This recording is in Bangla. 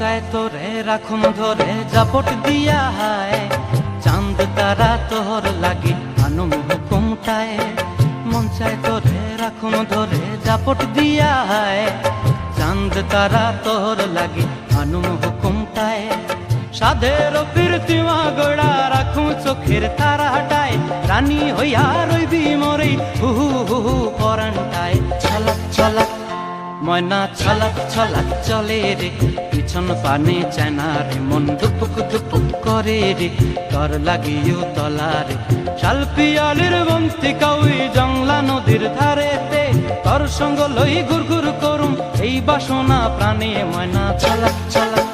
চায় তোরে রাখুন ধরে জাপট দিয়া হায়, চাঁদ তারা তোর লাগি আনুম হুকুমটায়। মন চায় তোরে রাখুন ধরে জাপট দিয়া হায়, চাঁদ তারা তোর লাগি আনুম হুকুমটায়। সাধের ফিরতিমা গোড়া রাখুন চোখের তারা হাটায়, রানী হইয়া রইবি মরে হুহু হুহু পরান্টায়। ছলাক ছলাক ময়না ছলাক ছলাক চলে রে, পিছন পানে চায়না রে, মন দুপুক দুপুক করে রে, তর লাগিও তলারে। শালপিয়ালির বন্তি কাউই জংলা নদীর ধারেতে, তর সঙ্গ লই ঘুর ঘুর করুম এই বাসনা প্রাণে। ময়না ছলাক ছলাক